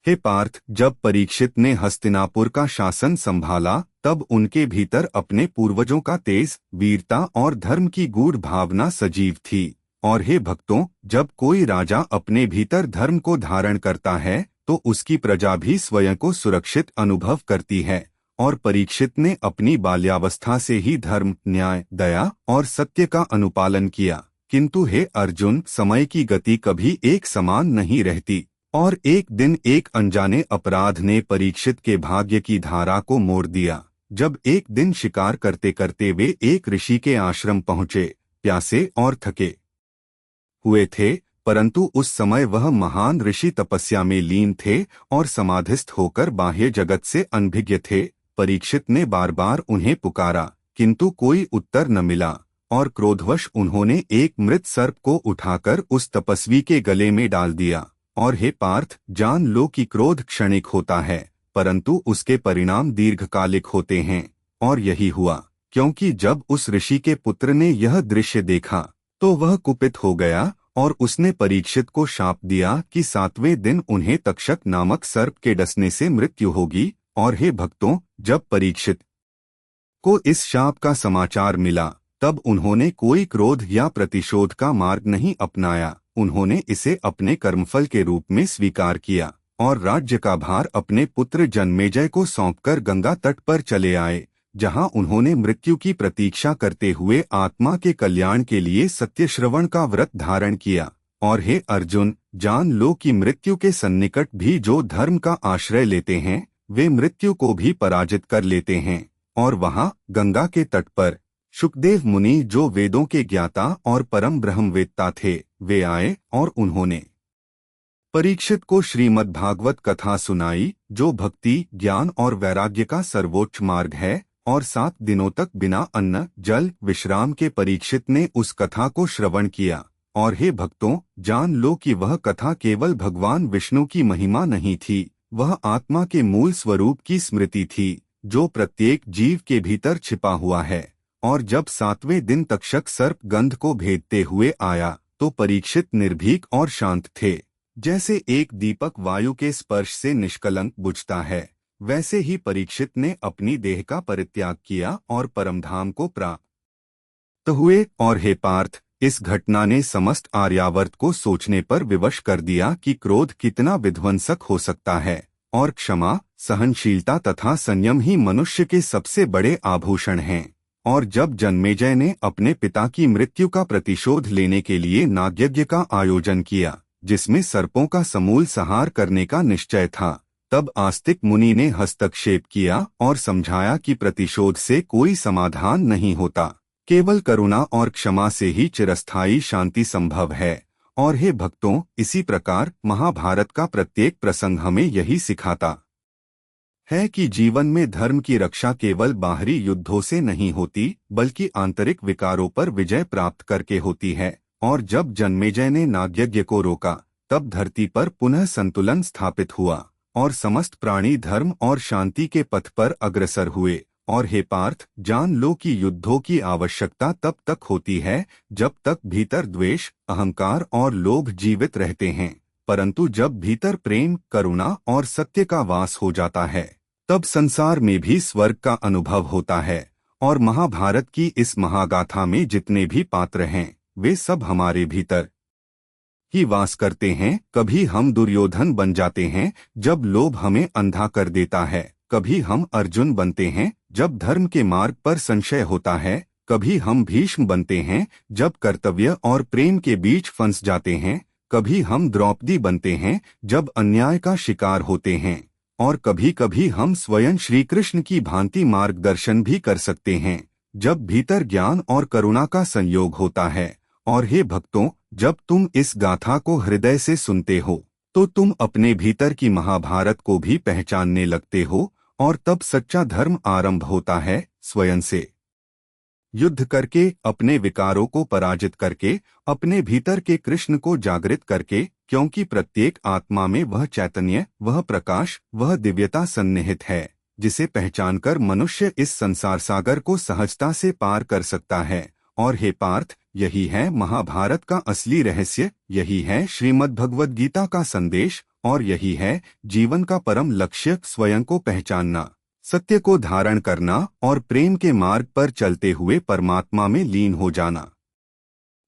हे पार्थ, जब परीक्षित ने हस्तिनापुर का शासन संभाला तब उनके भीतर अपने पूर्वजों का तेज, वीरता और धर्म की गूढ़ भावना सजीव थी। और हे भक्तों, जब कोई राजा अपने भीतर धर्म को धारण करता है तो उसकी प्रजा भी स्वयं को सुरक्षित अनुभव करती है। और परीक्षित ने अपनी बाल्यावस्था से ही धर्म, न्याय, दया और सत्य का अनुपालन किया। किंतु हे अर्जुन, समय की गति कभी एक समान नहीं रहती और एक दिन एक अनजाने अपराध ने परीक्षित के भाग्य की धारा को मोड़ दिया। जब एक दिन शिकार करते करते वे एक ऋषि के आश्रम पहुंचे, प्यासे और थके हुए थे, परंतु उस समय वह महान ऋषि तपस्या में लीन थे और समाधिस्थ होकर बाह्य जगत से अनभिज्ञ थे। परीक्षित ने बार बार उन्हें पुकारा, किंतु कोई उत्तर न मिला और क्रोधवश उन्होंने एक मृत सर्प को उठाकर उस तपस्वी के गले में डाल दिया। और हे पार्थ, जान लो कि क्रोध क्षणिक होता है, परंतु उसके परिणाम दीर्घकालिक होते हैं। और यही हुआ, क्योंकि जब उस ऋषि के पुत्र ने यह दृश्य देखा तो वह कुपित हो गया और उसने परीक्षित को शाप दिया कि 7वें दिन उन्हें तक्षक नामक सर्प के डसने से मृत्यु होगी। और हे भक्तों, जब परीक्षित को इस शाप का समाचार मिला तब उन्होंने कोई क्रोध या प्रतिशोध का मार्ग नहीं अपनाया। उन्होंने इसे अपने कर्मफल के रूप में स्वीकार किया और राज्य का भार अपने पुत्र जन्मेजय को सौंपकर गंगा तट पर चले आए, जहां उन्होंने मृत्यु की प्रतीक्षा करते हुए आत्मा के कल्याण के लिए सत्य श्रवण का व्रत धारण किया। और हे अर्जुन, जान लो कि मृत्यु के सन्निकट भी जो धर्म का आश्रय लेते हैं वे मृत्यु को भी पराजित कर लेते हैं। और वहां गंगा के तट पर शुकदेव मुनि, जो वेदों के ज्ञाता और परम ब्रह्मवेत्ता थे, वे आए और उन्होंने परीक्षित को श्रीमद् भागवत कथा सुनाई, जो भक्ति, ज्ञान और वैराग्य का सर्वोच्च मार्ग है। और 7 दिनों तक बिना अन्न, जल, विश्राम के परीक्षित ने उस कथा को श्रवण किया। और हे भक्तों, जान लो कि वह कथा केवल भगवान विष्णु की महिमा नहीं थी, वह आत्मा के मूल स्वरूप की स्मृति थी, जो प्रत्येक जीव के भीतर छिपा हुआ है। और जब 7वें दिन तक्षक सर्प गंध को भेदते हुए आया तो परीक्षित निर्भीक और शांत थे। जैसे एक दीपक वायु के स्पर्श से निष्कलंक बुझता है, वैसे ही परीक्षित ने अपनी देह का परित्याग किया और परमधाम को प्राप्त हुए। और हे पार्थ, इस घटना ने समस्त आर्यावर्त को सोचने पर विवश कर दिया कि क्रोध कितना विध्वंसक हो सकता है और क्षमा, सहनशीलता तथा संयम ही मनुष्य के सबसे बड़े आभूषण हैं। और जब जन्मेजय ने अपने पिता की मृत्यु का प्रतिशोध लेने के लिए नागयज्ञ का आयोजन किया, जिसमें सर्पों का समूल संहार करने का निश्चय था, तब आस्तिक मुनि ने हस्तक्षेप किया और समझाया कि प्रतिशोध से कोई समाधान नहीं होता, केवल करुणा और क्षमा से ही चिरस्थायी शांति संभव है। और हे भक्तों, इसी प्रकार महाभारत का प्रत्येक प्रसंग हमें यही सिखाता है कि जीवन में धर्म की रक्षा केवल बाहरी युद्धों से नहीं होती, बल्कि आंतरिक विकारों पर विजय प्राप्त करके होती है। और जब जन्मेजय ने नागयज्ञ को रोका तब धरती पर पुनः संतुलन स्थापित हुआ और समस्त प्राणी धर्म और शांति के पथ पर अग्रसर हुए। और हे पार्थ, जान लो कि युद्धों की आवश्यकता तब तक होती है जब तक भीतर द्वेष, अहंकार और लोभ जीवित रहते हैं, परंतु जब भीतर प्रेम, करुणा और सत्य का वास हो जाता है तब संसार में भी स्वर्ग का अनुभव होता है। और महाभारत की इस महागाथा में जितने भी पात्र हैं वे सब हमारे भीतर ही वास करते हैं। कभी हम दुर्योधन बन जाते हैं जब लोभ हमें अंधा कर देता है, कभी हम अर्जुन बनते हैं जब धर्म के मार्ग पर संशय होता है, कभी हम भीष्म बनते हैं जब कर्तव्य और प्रेम के बीच फंस जाते हैं, कभी हम द्रौपदी बनते हैं जब अन्याय का शिकार होते हैं, और कभी कभी हम स्वयं श्री कृष्ण की भांति मार्गदर्शन भी कर सकते हैं जब भीतर ज्ञान और करुणा का संयोग होता है। और हे भक्तों, जब तुम इस गाथा को हृदय से सुनते हो तो तुम अपने भीतर की महाभारत को भी पहचानने लगते हो और तब सच्चा धर्म आरंभ होता है। स्वयं से युद्ध करके, अपने विकारों को पराजित करके, अपने भीतर के कृष्ण को जागृत करके, क्योंकि प्रत्येक आत्मा में वह चैतन्य, वह प्रकाश, वह दिव्यता सन्निहित है जिसे पहचानकर मनुष्य इस संसार सागर को सहजता से पार कर सकता है। और हे पार्थ, यही है महाभारत का असली रहस्य, यही है श्रीमद् भगवद गीता का संदेश। और यही है जीवन का परम लक्ष्य, स्वयं को पहचानना, सत्य को धारण करना और प्रेम के मार्ग पर चलते हुए परमात्मा में लीन हो जाना।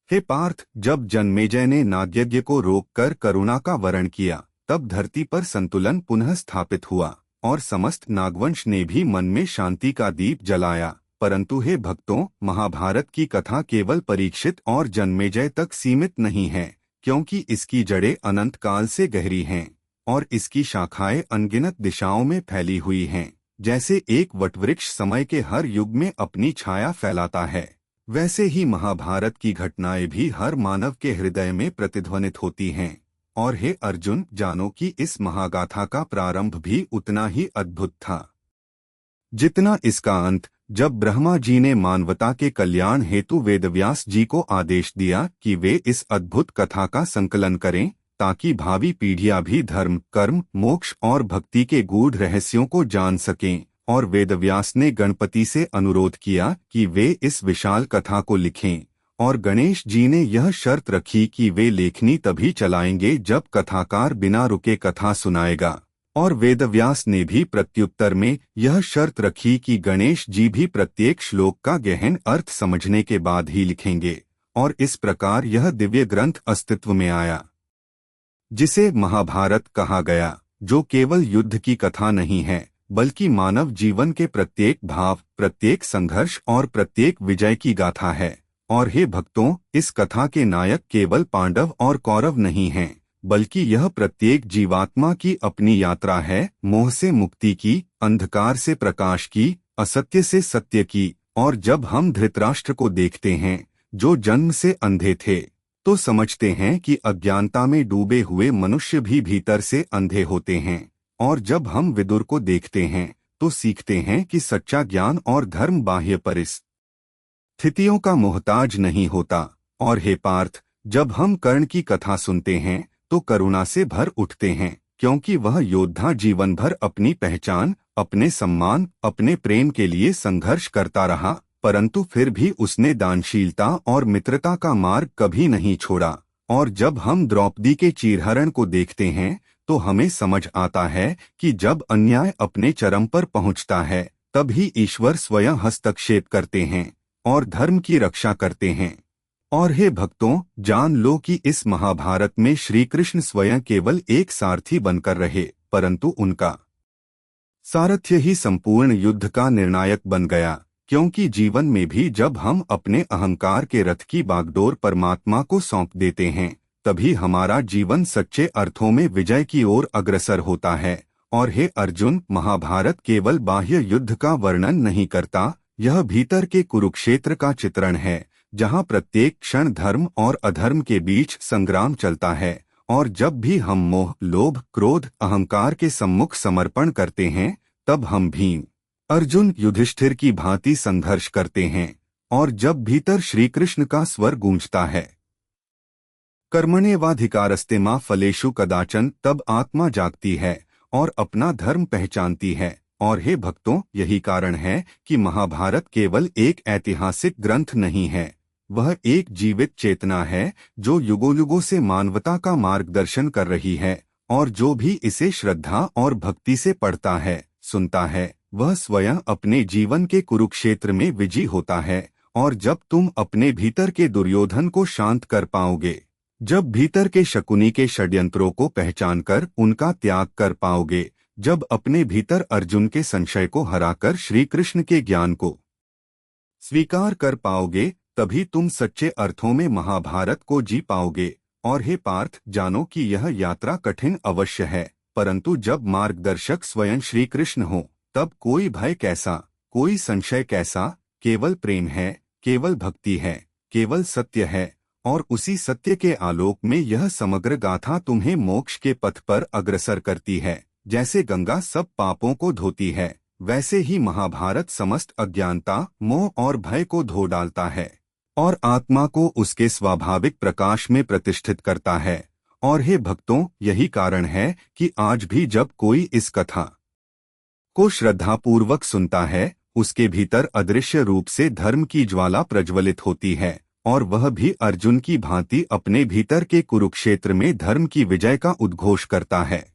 हे पार्थ, जब जन्मेजय ने नागयज्ञ को रोककर करुणा का वर्ण किया, तब धरती पर संतुलन पुनः स्थापित हुआ और समस्त नागवंश ने भी मन में शांति का दीप जलाया। परंतु हे भक्तों, महाभारत की कथा केवल परीक्षित और जन्मेजय तक सीमित नहीं है, क्योंकि इसकी जड़ें अनंत काल से गहरी हैं और इसकी शाखाएं अनगिनत दिशाओं में फैली हुई हैं। जैसे एक वटवृक्ष समय के हर युग में अपनी छाया फैलाता है, वैसे ही महाभारत की घटनाएं भी हर मानव के हृदय में प्रतिध्वनित होती हैं। और हे अर्जुन, जानो कि इस महागाथा का प्रारंभ भी उतना ही अद्भुत था जितना इसका अंत, जब ब्रह्मा जी ने मानवता के कल्याण हेतु वेदव्यास जी को आदेश दिया कि वे इस अद्भुत कथा का संकलन करें, ताकि भावी पीढ़ियां भी धर्म, कर्म, मोक्ष और भक्ति के गूढ़ रहस्यों को जान सकें। और वेदव्यास ने गणपति से अनुरोध किया कि वे इस विशाल कथा को लिखें, और गणेश जी ने यह शर्त रखी कि वे लेखनी तभी चलाएंगे जब कथाकार बिना रुके कथा सुनाएगा। और वेदव्यास ने भी प्रत्युत्तर में यह शर्त रखी कि गणेश जी भी प्रत्येक श्लोक का गहन अर्थ समझने के बाद ही लिखेंगे। और इस प्रकार यह दिव्य ग्रंथ अस्तित्व में आया, जिसे महाभारत कहा गया, जो केवल युद्ध की कथा नहीं है, बल्कि मानव जीवन के प्रत्येक भाव, प्रत्येक संघर्ष और प्रत्येक विजय की गाथा है। और हे भक्तों, इस कथा के नायक केवल पांडव और कौरव नहीं हैं, बल्कि यह प्रत्येक जीवात्मा की अपनी यात्रा है, मोह से मुक्ति की, अंधकार से प्रकाश की, असत्य से सत्य की। और जब हम धृतराष्ट्र को देखते हैं, जो जन्म से अंधे थे, तो समझते हैं कि अज्ञानता में डूबे हुए मनुष्य भी भीतर से अंधे होते हैं। और जब हम विदुर को देखते हैं, तो सीखते हैं कि सच्चा ज्ञान और धर्म बाह्य परिस्थितियों का मोहताज नहीं होता। और हे पार्थ, जब हम कर्ण की कथा सुनते हैं, तो करुणा से भर उठते हैं, क्योंकि वह योद्धा जीवन भर अपनी पहचान, अपने सम्मान, अपने प्रेम के लिए संघर्ष करता रहा, परंतु फिर भी उसने दानशीलता और मित्रता का मार्ग कभी नहीं छोड़ा। और जब हम द्रौपदी के चीरहरण को देखते हैं, तो हमें समझ आता है कि जब अन्याय अपने चरम पर पहुंचता है, तभी ईश्वर स्वयं हस्तक्षेप करते हैं और धर्म की रक्षा करते हैं। और हे भक्तों, जान लो कि इस महाभारत में श्री कृष्ण स्वयं केवल एक सारथी बनकर रहे, परंतु उनका सारथ्य ही संपूर्ण युद्ध का निर्णायक बन गया। क्योंकि जीवन में भी जब हम अपने अहंकार के रथ की बागडोर परमात्मा को सौंप देते हैं, तभी हमारा जीवन सच्चे अर्थों में विजय की ओर अग्रसर होता है। और हे अर्जुन, महाभारत केवल बाह्य युद्ध का वर्णन नहीं करता, यह भीतर के कुरुक्षेत्र का चित्रण है, जहां प्रत्येक क्षण धर्म और अधर्म के बीच संग्राम चलता है। और जब भी हम मोह, लोभ, क्रोध, अहंकार के सम्मुख समर्पण करते हैं, तब हम भीम, अर्जुन, युधिष्ठिर की भांति संघर्ष करते हैं। और जब भीतर श्री कृष्ण का स्वर गूंजता है, कर्मण्येवाधिकारस्ते मा फलेषु कदाचन, तब आत्मा जागती है और अपना धर्म पहचानती है। और हे भक्तों, यही कारण है कि महाभारत केवल एक ऐतिहासिक ग्रंथ नहीं है, वह एक जीवित चेतना है, जो युगों युगों से मानवता का मार्गदर्शन कर रही है। और जो भी इसे श्रद्धा और भक्ति से पढ़ता है, सुनता है, वह स्वयं अपने जीवन के कुरुक्षेत्र में विजयी होता है। और जब तुम अपने भीतर के दुर्योधन को शांत कर पाओगे, जब भीतर के शकुनी के षड्यंत्रों को पहचानकर उनका त्याग कर पाओगे, जब अपने भीतर अर्जुन के संशय को हराकर श्री कृष्ण के ज्ञान को स्वीकार कर पाओगे, तभी तुम सच्चे अर्थों में महाभारत को जी पाओगे। और हे पार्थ, जानो कि यह यात्रा कठिन अवश्य है, परंतु जब मार्गदर्शक स्वयं श्री कृष्ण हो, तब कोई भय कैसा, कोई संशय कैसा। केवल प्रेम है, केवल भक्ति है, केवल सत्य है। और उसी सत्य के आलोक में यह समग्र गाथा तुम्हें मोक्ष के पथ पर अग्रसर करती है। जैसे गंगा सब पापों को धोती है, वैसे ही महाभारत समस्त अज्ञानता, मोह और भय को धो डालता है और आत्मा को उसके स्वाभाविक प्रकाश में प्रतिष्ठित करता है। और हे भक्तों, यही कारण है कि आज भी जब कोई इस कथा को श्रद्धापूर्वक सुनता है, उसके भीतर अदृश्य रूप से धर्म की ज्वाला प्रज्वलित होती है, और वह भी अर्जुन की भांति अपने भीतर के कुरुक्षेत्र में धर्म की विजय का उद्घोष करता है।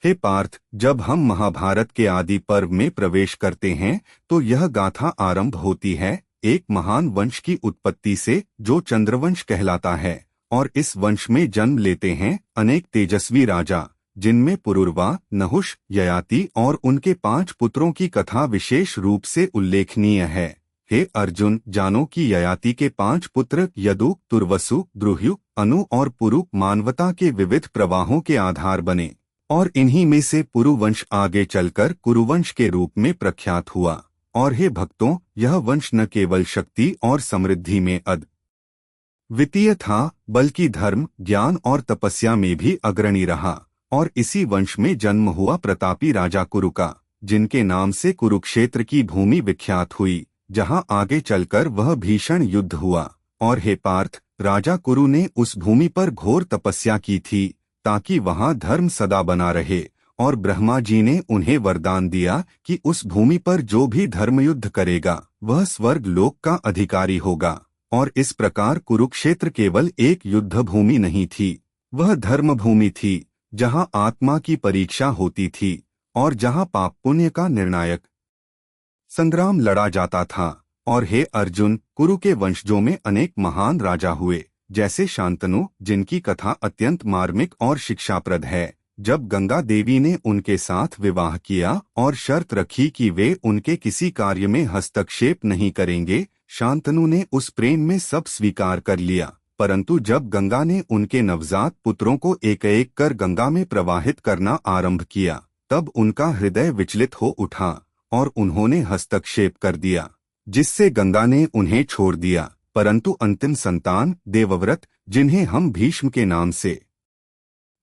हे पार्थ, जब हम महाभारत के आदि पर्व में प्रवेश करते हैं तो यह गाथा आरंभ होती है एक महान वंश की उत्पत्ति से जो चंद्रवंश कहलाता है। और इस वंश में जन्म लेते हैं अनेक तेजस्वी राजा, जिनमें पुरुरवा, नहुष, ययाति और उनके 5 पुत्रों की कथा विशेष रूप से उल्लेखनीय है। हे अर्जुन, जानो कि ययाति के 5 पुत्र यदु, तुर्वसु, द्रुह्यु, अनु और पुरु मानवता के विविध प्रवाहों के आधार बने और इन्हीं में से पुरुवंश आगे चलकर कुरुवंश के रूप में प्रख्यात हुआ। और हे भक्तों, यह वंश न केवल शक्ति और समृद्धि में अद्वितीय था, बल्कि धर्म, ज्ञान और तपस्या में भी अग्रणी रहा। और इसी वंश में जन्म हुआ प्रतापी राजा कुरु का, जिनके नाम से कुरुक्षेत्र की भूमि विख्यात हुई, जहां आगे चलकर वह भीषण युद्ध हुआ। और हे पार्थ, राजा कुरु ने उस भूमि पर घोर तपस्या की थी ताकि वहां धर्म सदा बना रहे। और ब्रह्मा जी ने उन्हें वरदान दिया कि उस भूमि पर जो भी धर्मयुद्ध करेगा वह स्वर्ग लोक का अधिकारी होगा। और इस प्रकार कुरुक्षेत्र केवल एक युद्ध भूमि नहीं थी, वह धर्म भूमि थी, जहां आत्मा की परीक्षा होती थी और जहां पाप पुण्य का निर्णायक संग्राम लड़ा जाता था। और हे अर्जुन, कुरु के वंशजों में अनेक महान राजा हुए, जैसे शांतनु, जिनकी कथा अत्यंत मार्मिक और शिक्षाप्रद है। जब गंगा देवी ने उनके साथ विवाह किया और शर्त रखी कि वे उनके किसी कार्य में हस्तक्षेप नहीं करेंगे, शांतनु ने उस प्रेम में सब स्वीकार कर लिया। परंतु जब गंगा ने उनके नवजात पुत्रों को एक एक कर गंगा में प्रवाहित करना आरंभ किया, तब उनका हृदय विचलित हो उठा और उन्होंने हस्तक्षेप कर दिया, जिससे गंगा ने उन्हें छोड़ दिया। परंतु अंतिम संतान देवव्रत, जिन्हें हम भीष्म के नाम से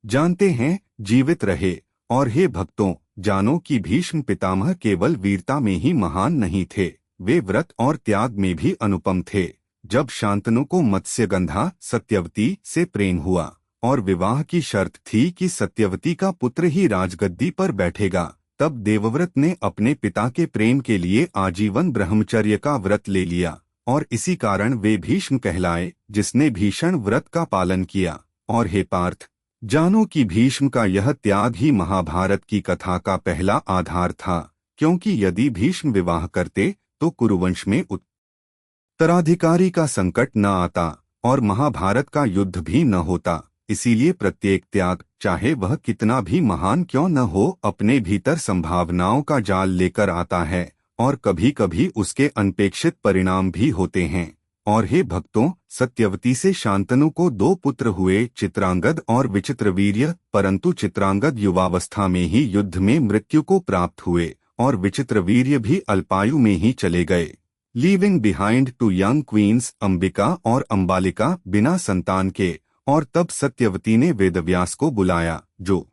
जानते हैं, जीवित रहे। और हे भक्तों, जानो कि भीष्म पितामह केवल वीरता में ही महान नहीं थे, वे व्रत और त्याग में भी अनुपम थे। जब शांतनु को मत्स्यगंधा सत्यवती से प्रेम हुआ और विवाह की शर्त थी कि सत्यवती का पुत्र ही राजगद्दी पर बैठेगा, तब देवव्रत ने अपने पिता के प्रेम के लिए आजीवन ब्रह्मचर्य का व्रत ले लिया। और इसी कारण वे भीष्म कहलाए, जिसने भीषण व्रत का पालन किया। और हे पार्थ, जानो कि भीष्म का यह त्याग ही महाभारत की कथा का पहला आधार था, क्योंकि यदि भीष्म विवाह करते तो कुरुवंश में उत्तराधिकारी का संकट न आता और महाभारत का युद्ध भी न होता। इसीलिए प्रत्येक त्याग, चाहे वह कितना भी महान क्यों न हो, अपने भीतर संभावनाओं का जाल लेकर आता है और कभी कभी उसके अनपेक्षित परिणाम भी होते हैं। और हे भक्तों, सत्यवती से शांतनु को 2 पुत्र हुए, चित्रांगद और विचित्रवीर्य। परंतु चित्रांगद युवावस्था में ही युद्ध में मृत्यु को प्राप्त हुए और विचित्रवीर्य भी अल्पायु में ही चले गए, leaving behind 2 young queens, Ambika और अंबालिका, बिना संतान के। और तब सत्यवती ने वेदव्यास को बुलाया, जो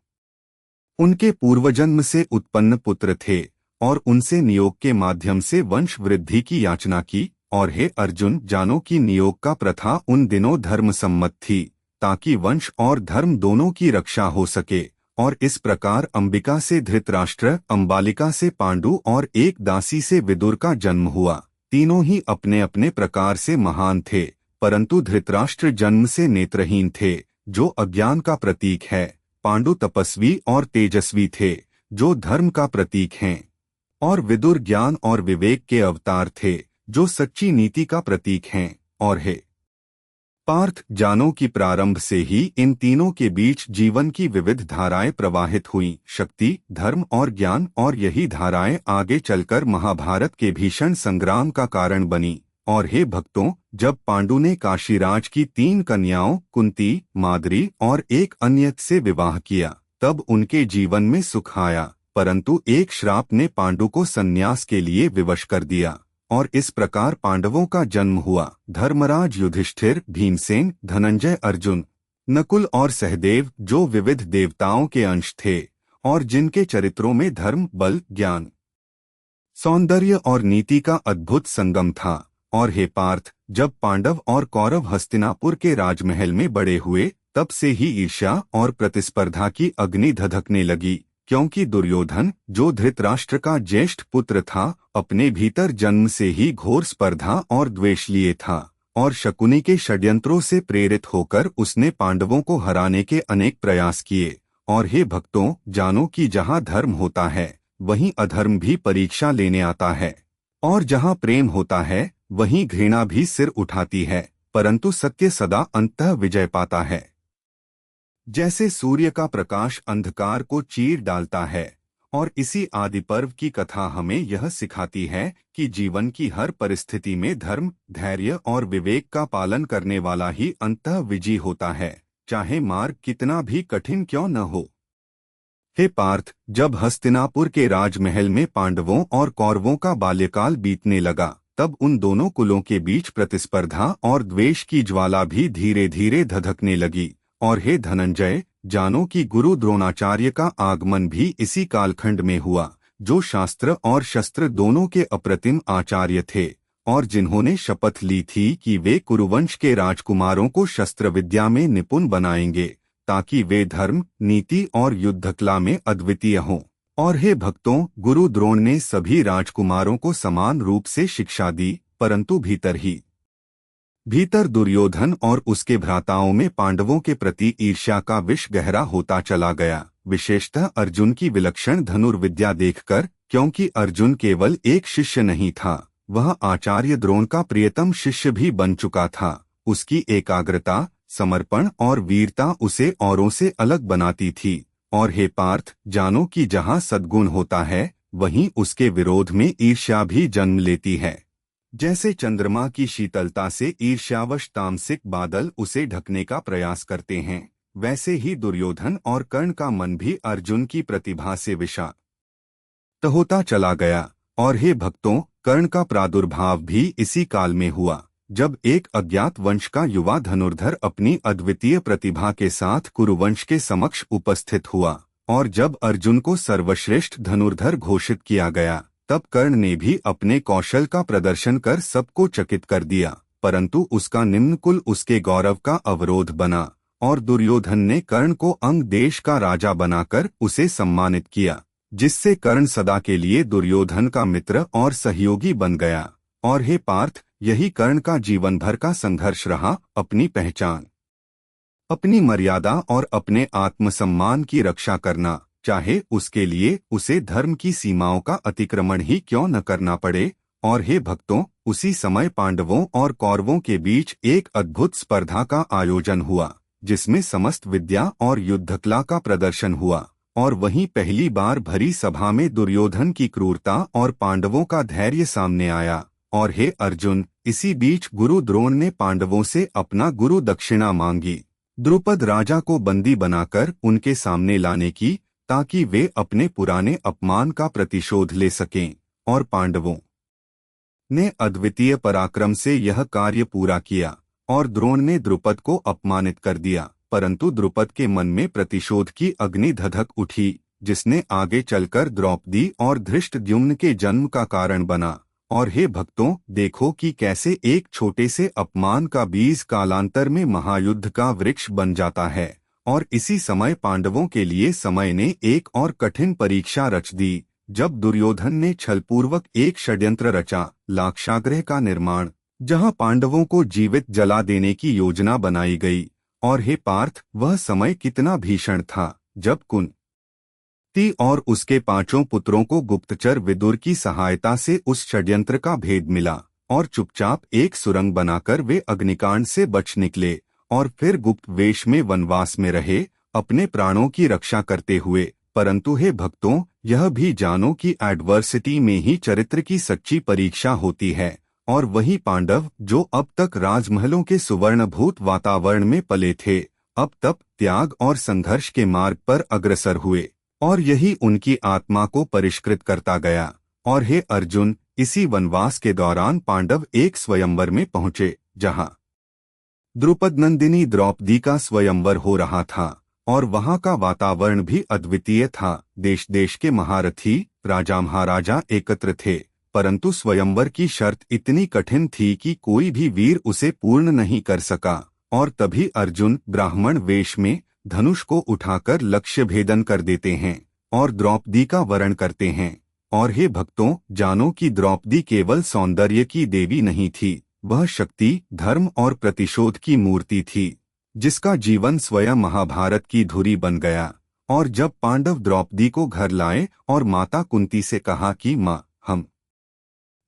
उनके पूर्वजन्म से उत्पन्न पुत्र थे, और उनसे नियोग के माध्यम से वंश वृद्धि की याचना की। और हे अर्जुन, जानो कि नियोग का प्रथा उन दिनों धर्म सम्मत थी, ताकि वंश और धर्म दोनों की रक्षा हो सके। और इस प्रकार अंबिका से धृतराष्ट्र, अंबालिका से पांडु और एक दासी से विदुर का जन्म हुआ। तीनों ही अपने अपने प्रकार से महान थे, परंतु धृतराष्ट्र जन्म से नेत्रहीन थे, जो अज्ञान का प्रतीक है। पांडु तपस्वी और तेजस्वी थे, जो धर्म का प्रतीक हैं। और विदुर ज्ञान और विवेक के अवतार थे, जो सच्ची नीति का प्रतीक हैं। और हे पार्थ, जानो कि प्रारंभ से ही इन तीनों के बीच जीवन की विविध धाराएं प्रवाहित हुईं, शक्ति, धर्म और ज्ञान। और यही धाराएं आगे चलकर महाभारत के भीषण संग्राम का कारण बनी। और हे भक्तों, जब पांडु ने काशीराज की 3 कन्याओं कुंती, माद्री और एक अन्य से विवाह किया, तब उनके जीवन में सुख आया। परंतु एक श्राप ने पांडु को संन्यास के लिए विवश कर दिया, और इस प्रकार पांडवों का जन्म हुआ। धर्मराज युधिष्ठिर, भीमसेन, धनंजय, अर्जुन, नकुल और सहदेव, जो विविध देवताओं के अंश थे और जिनके चरित्रों में धर्म, बल, ज्ञान, सौंदर्य और नीति का अद्भुत संगम था। और हे पार्थ, जब पांडव और कौरव हस्तिनापुर के राजमहल में बड़े हुए, तब से ही ईर्ष्या और प्रतिस्पर्धा की अग्नि धधकने लगी, क्योंकि दुर्योधन, जो धृतराष्ट्र का ज्येष्ठ पुत्र था, अपने भीतर जन्म से ही घोर स्पर्धा और द्वेष लिए था। और शकुनी के षड्यंत्रों से प्रेरित होकर उसने पांडवों को हराने के अनेक प्रयास किए और हे भक्तों, जानो कि जहाँ धर्म होता है वहीं अधर्म भी परीक्षा लेने आता है, और जहाँ प्रेम होता है वहीं घृणा भी सिर उठाती है, परंतु सत्य सदा अंततः विजय पाता है। जैसे सूर्य का प्रकाश अंधकार को चीर डालता है, और इसी आदि पर्व की कथा हमें यह सिखाती है कि जीवन की हर परिस्थिति में धर्म, धैर्य और विवेक का पालन करने वाला ही अंततः विजयी होता है, चाहे मार्ग कितना भी कठिन क्यों न हो। हे पार्थ, जब हस्तिनापुर के राजमहल में पांडवों और कौरवों का बाल्यकाल बीतने लगा, तब उन दोनों कुलों के बीच प्रतिस्पर्धा और द्वेष की ज्वाला भी धीरे धीरे धधकने लगी। और हे धनंजय, जानो कि गुरु द्रोणाचार्य का आगमन भी इसी कालखंड में हुआ, जो शास्त्र और शस्त्र दोनों के अप्रतिम आचार्य थे, और जिन्होंने शपथ ली थी कि वे कुरुवंश के राजकुमारों को शस्त्र विद्या में निपुण बनाएंगे, ताकि वे धर्म, नीति और युद्धकला में अद्वितीय हों। और हे भक्तों, गुरु द्रोण ने सभी राजकुमारों को समान रूप से शिक्षा दी, परंतु भीतर दुर्योधन और उसके भ्राताओं में पांडवों के प्रति ईर्ष्या का विष गहरा होता चला गया, विशेषतः अर्जुन की विलक्षण धनुर्विद्या देखकर, क्योंकि अर्जुन केवल एक शिष्य नहीं था, वह आचार्य द्रोण का प्रियतम शिष्य भी बन चुका था। उसकी एकाग्रता, समर्पण और वीरता उसे औरों से अलग बनाती थी। और हे पार्थ, जानो कि जहाँ सद्गुण होता है वहीं उसके विरोध में ईर्ष्या भी जन्म लेती है। जैसे चंद्रमा की शीतलता से ईर्ष्यावश तामसिक बादल उसे ढकने का प्रयास करते हैं, वैसे ही दुर्योधन और कर्ण का मन भी अर्जुन की प्रतिभा से विषाक्त होता चला गया। और हे भक्तों, कर्ण का प्रादुर्भाव भी इसी काल में हुआ, जब एक अज्ञात वंश का युवा धनुर्धर अपनी अद्वितीय प्रतिभा के साथ कुरुवंश के समक्ष उपस्थित हुआ। और जब अर्जुन को सर्वश्रेष्ठ धनुर्धर घोषित किया गया, तब कर्ण ने भी अपने कौशल का प्रदर्शन कर सबको चकित कर दिया, परंतु उसका निम्न कुल उसके गौरव का अवरोध बना, और दुर्योधन ने कर्ण को अंग देश का राजा बनाकर उसे सम्मानित किया, जिससे कर्ण सदा के लिए दुर्योधन का मित्र और सहयोगी बन गया। और हे पार्थ, यही कर्ण का जीवन भर का संघर्ष रहा, अपनी पहचान, अपनी मर्यादा और अपने आत्मसम्मान की रक्षा करना, चाहे उसके लिए उसे धर्म की सीमाओं का अतिक्रमण ही क्यों न करना पड़े। और हे भक्तों, उसी समय पांडवों और कौरवों के बीच एक अद्भुत स्पर्धा का आयोजन हुआ, जिसमें समस्त विद्या और युद्धकला का प्रदर्शन हुआ। और वहीं पहली बार भरी सभा में दुर्योधन की क्रूरता और पांडवों का धैर्य सामने आया। और हे अर्जुन, इसी बीच गुरु द्रोण ने पांडवों से अपना गुरु दक्षिणा मांगी, द्रुपद राजा को बंदी बनाकर उनके सामने लाने की, ताकि वे अपने पुराने अपमान का प्रतिशोध ले सकें। और पांडवों ने अद्वितीय पराक्रम से यह कार्य पूरा किया, और द्रोण ने द्रुपद को अपमानित कर दिया, परंतु द्रुपद के मन में प्रतिशोध की अग्नि धधक उठी, जिसने आगे चलकर द्रौपदी और धृष्टद्युम्न के जन्म का कारण बना। और हे भक्तों, देखो कि कैसे एक छोटे से अपमान का बीज कालांतर में महायुद्ध का वृक्ष बन जाता है। और इसी समय पांडवों के लिए समय ने एक और कठिन परीक्षा रच दी, जब दुर्योधन ने छलपूर्वक एक षड्यंत्र रचा, लाक्षागृह का निर्माण, जहां पांडवों को जीवित जला देने की योजना बनाई गई। और हे पार्थ, वह समय कितना भीषण था, जब कुंती और उसके 5 पुत्रों को गुप्तचर विदुर की सहायता से उस षड्यंत्र का भेद मिला, और चुपचाप एक सुरंग बनाकर वे अग्निकांड से बच निकले, और फिर गुप्त वेश में वनवास में रहे, अपने प्राणों की रक्षा करते हुए। परंतु हे भक्तों, यह भी जानो कि एडवर्सिटी में ही चरित्र की सच्ची परीक्षा होती है। और वही पांडव जो अब तक राजमहलों के सुवर्णभूत वातावरण में पले थे, अब तब त्याग और संघर्ष के मार्ग पर अग्रसर हुए, और यही उनकी आत्मा को परिष्कृत करता गया। और हे अर्जुन, इसी वनवास के दौरान पांडव एक स्वयंवर में पहुंचे, जहां द्रुपद नंदिनी द्रौपदी का स्वयंवर हो रहा था, और वहां का वातावरण भी अद्वितीय था। देश देश के महारथी, राजा महाराजा एकत्र थे, परंतु स्वयंवर की शर्त इतनी कठिन थी कि कोई भी वीर उसे पूर्ण नहीं कर सका। और तभी अर्जुन ब्राह्मण वेश में धनुष को उठाकर लक्ष्य भेदन कर देते हैं, और द्रौपदी का वरण करते हैं। और हे भक्तों, जानो कि द्रौपदी केवल सौंदर्य की देवी नहीं थी, वह शक्ति, धर्म और प्रतिशोध की मूर्ति थी, जिसका जीवन स्वयं महाभारत की धुरी बन गया। और जब पांडव द्रौपदी को घर लाए और माता कुंती से कहा कि माँ, हम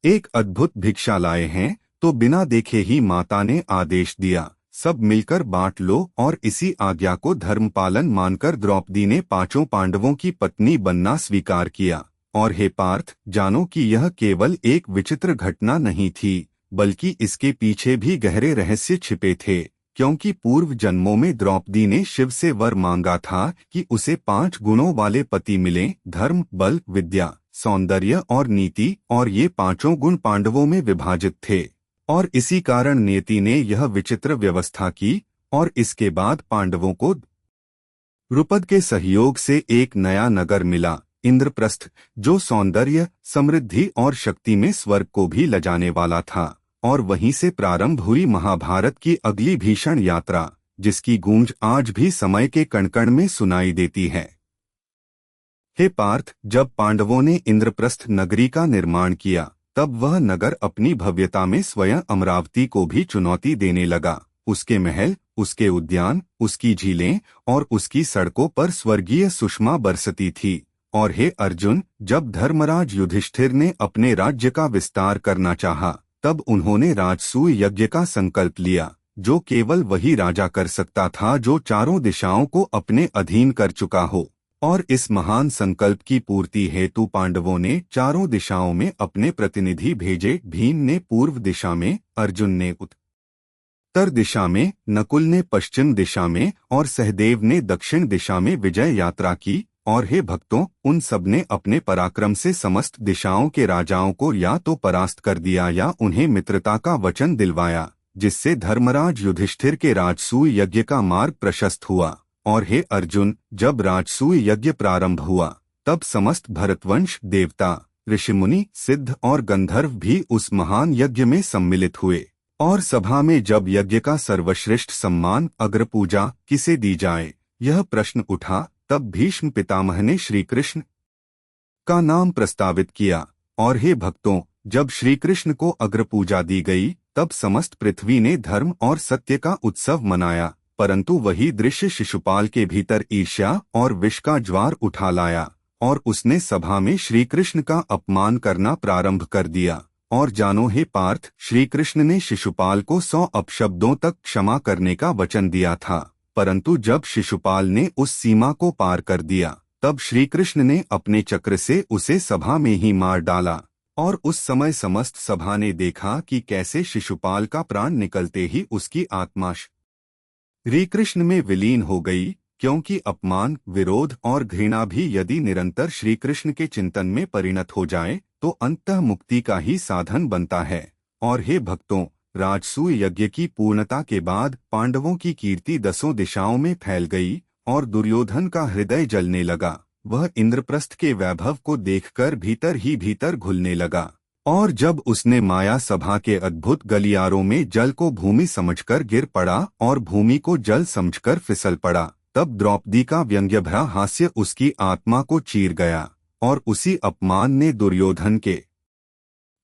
एक अद्भुत भिक्षा लाए हैं, तो बिना देखे ही माता ने आदेश दिया, सब मिलकर बांट लो। और इसी आज्ञा को धर्मपालन मानकर द्रौपदी ने पांचों पांडवों की पत्नी बनना स्वीकार किया। और हे पार्थ, जानो कि यह केवल एक विचित्र घटना नहीं थी, बल्कि इसके पीछे भी गहरे रहस्य छिपे थे, क्योंकि पूर्व जन्मों में द्रौपदी ने शिव से वर मांगा था कि उसे 5 गुणों वाले पति मिले, धर्म, बल, विद्या, सौंदर्य और नीति, और ये पांचों गुण पांडवों में विभाजित थे। और इसी कारण नियति ने यह विचित्र व्यवस्था की, और इसके बाद पांडवों को द्रुपद के सहयोग से एक नया नगर मिला, इंद्रप्रस्थ, जो सौंदर्य, समृद्धि और शक्ति में स्वर्ग को भी लजाने वाला था। और वहीं से प्रारंभ हुई महाभारत की अगली भीषण यात्रा, जिसकी गूंज आज भी समय के कण-कण में सुनाई देती है। हे पार्थ, जब पांडवों ने इंद्रप्रस्थ नगरी का निर्माण किया, तब वह नगर अपनी भव्यता में स्वयं अमरावती को भी चुनौती देने लगा। उसके महल, उसके उद्यान, उसकी झीलें और उसकी सड़कों पर स्वर्गीय सुषमा बरसती थी। और हे अर्जुन, जब धर्मराज युधिष्ठिर ने अपने राज्य का विस्तार करना चाहा, तब उन्होंने राजसूय यज्ञ का संकल्प लिया, जो केवल वही राजा कर सकता था जो चारों दिशाओं को अपने अधीन कर चुका हो। और इस महान संकल्प की पूर्ति हेतु पांडवों ने चारों दिशाओं में अपने प्रतिनिधि भेजे। भीम ने पूर्व दिशा में, अर्जुन ने उत्तर दिशा में, नकुल ने पश्चिम दिशा में और सहदेव ने दक्षिण दिशा में विजय यात्रा की। और हे भक्तों, उन सब ने अपने पराक्रम से समस्त दिशाओं के राजाओं को या तो परास्त कर दिया या उन्हें मित्रता का वचन दिलवाया, जिससे धर्मराज युधिष्ठिर के राजसूय यज्ञ का मार्ग प्रशस्त हुआ। और हे अर्जुन, जब राजसूय यज्ञ प्रारंभ हुआ, तब समस्त भरतवंश, देवता, ऋषिमुनि, सिद्ध और गंधर्व भी उस महान यज्ञ में सम्मिलित हुए। और सभा में जब यज्ञ का सर्वश्रेष्ठ सम्मान अग्रपूजा किसे दी जाए, यह प्रश्न उठा, तब भीष्म पितामह ने श्री कृष्ण का नाम प्रस्तावित किया। और हे भक्तों, जब श्री कृष्ण को अग्रपूजा दी गई, तब समस्त पृथ्वी ने धर्म और सत्य का उत्सव मनाया। परंतु वही दृश्य शिशुपाल के भीतर ईर्ष्या और विष का ज्वार उठा लाया, और उसने सभा में श्री कृष्ण का अपमान करना प्रारंभ कर दिया। और जानो हे पार्थ, श्री कृष्ण ने शिशुपाल को 100 अपशब्दों तक क्षमा करने का वचन दिया था, परंतु जब शिशुपाल ने उस सीमा को पार कर दिया, तब श्री कृष्ण ने अपने चक्र से उसे सभा में ही मार डाला। और उस समय समस्त सभा ने देखा कि कैसे शिशुपाल का प्राण निकलते ही उसकी आत्मा श्री कृष्ण में विलीन हो गई, क्योंकि अपमान, विरोध और घृणा भी यदि निरंतर श्री कृष्ण के चिंतन में परिणत हो जाए, तो अंततः मुक्ति का ही साधन बनता है। और हे भक्तों, राजसूय यज्ञ की पूर्णता के बाद पांडवों की कीर्ति 10 दिशाओं में फैल गई, और दुर्योधन का हृदय जलने लगा। वह इंद्रप्रस्थ के वैभव को देखकर भीतर ही भीतर घुलने लगा। और जब उसने माया सभा के अद्भुत गलियारों में जल को भूमि समझकर गिर पड़ा और भूमि को जल समझकर फिसल पड़ा, तब द्रौपदी का व्यंग्यभरा हास्य उसकी आत्मा को चीर गया। और उसी अपमान ने दुर्योधन के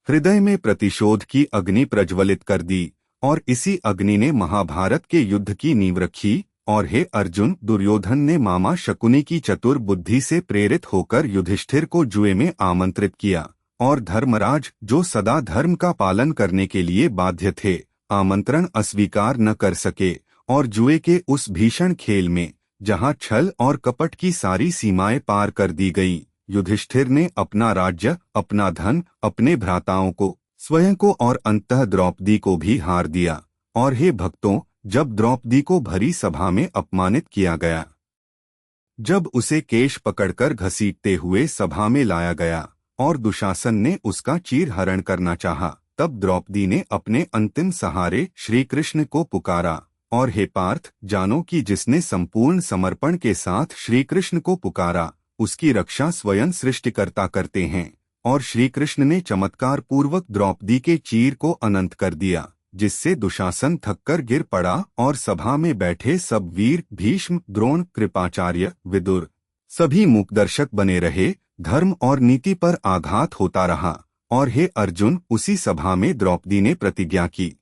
हृदय में प्रतिशोध की अग्नि प्रज्वलित कर दी, और इसी अग्नि ने महाभारत के युद्ध की नींव रखी। और हे अर्जुन, दुर्योधन ने मामा शकुनी की चतुर बुद्धि से प्रेरित होकर युधिष्ठिर को जुए में आमंत्रित किया, और धर्मराज, जो सदा धर्म का पालन करने के लिए बाध्य थे, आमंत्रण अस्वीकार न कर सके। और जुए के उस भीषण खेल में, जहां छल और कपट की सारी सीमाएं पार कर दी गईं, युधिष्ठिर ने अपना राज्य, अपना धन, अपने भ्राताओं को, स्वयं को और अंततः द्रौपदी को भी हार दिया। और हे भक्तों, जब द्रौपदी को भरी सभा में अपमानित किया गया, जब उसे केश पकड़कर घसीटते हुए सभा में लाया गया और दुशासन ने उसका चीरहरण करना चाहा, तब द्रौपदी ने अपने अंतिम सहारे श्री कृष्ण को पुकारा। और हे पार्थ, जानो कि जिसने संपूर्ण समर्पण के साथ श्री कृष्ण को पुकारा, उसकी रक्षा स्वयं सृष्टिकर्ता करते हैं। और श्री कृष्ण ने चमत्कार पूर्वक द्रौपदी के चीर को अनंत कर दिया, जिससे दुशासन थककर गिर पड़ा, और सभा में बैठे सब वीर, भीष्म, द्रोण, कृपाचार्य, विदुर, सभी मूकदर्शक बने रहे। धर्म और नीति पर आघात होता रहा। और हे अर्जुन, उसी सभा में द्रौपदी ने प्रतिज्ञा की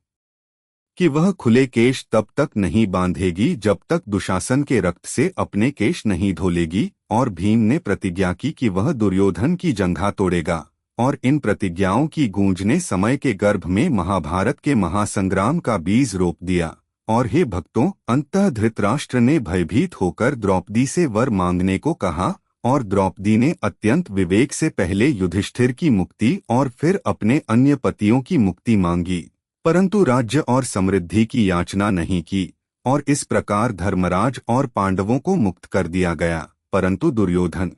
कि वह खुले केश तब तक नहीं बांधेगी जब तक दुशासन के रक्त से अपने केश नहीं धो लेगी, और भीम ने प्रतिज्ञा की कि वह दुर्योधन की जंघा तोड़ेगा। और इन प्रतिज्ञाओं की गूंज ने समय के गर्भ में महाभारत के महासंग्राम का बीज रोप दिया। और हे भक्तों, अंततः धृतराष्ट्र ने भयभीत होकर द्रौपदी से वर मांगने को कहा, और द्रौपदी ने अत्यंत विवेक से पहले युधिष्ठिर की मुक्ति और फिर अपने अन्य पतियों की मुक्ति मांगी, परंतु राज्य और समृद्धि की याचना नहीं की। और इस प्रकार धर्मराज और पांडवों को मुक्त कर दिया गया। परंतु दुर्योधन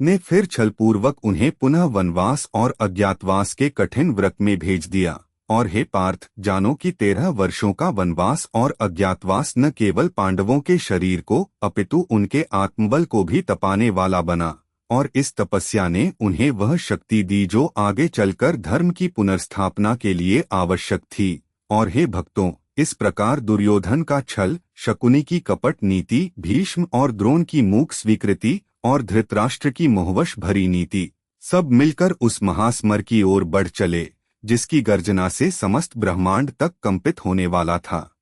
ने फिर छलपूर्वक उन्हें पुनः वनवास और अज्ञातवास के कठिन व्रत में भेज दिया। और हे पार्थ, जानो कि 13 वर्षों का वनवास और अज्ञातवास न केवल पांडवों के शरीर को अपितु उनके आत्मबल को भी तपाने वाला बना, और इस तपस्या ने उन्हें वह शक्ति दी जो आगे चलकर धर्म की पुनर्स्थापना के लिए आवश्यक थी। और हे भक्तों, इस प्रकार दुर्योधन का छल, शकुनी की कपट नीति, भीष्म और द्रोण की मूक स्वीकृति और धृतराष्ट्र की मोहवश भरी नीति, सब मिलकर उस महास्मर की ओर बढ़ चले जिसकी गर्जना से समस्त ब्रह्मांड तक कंपित होने वाला था।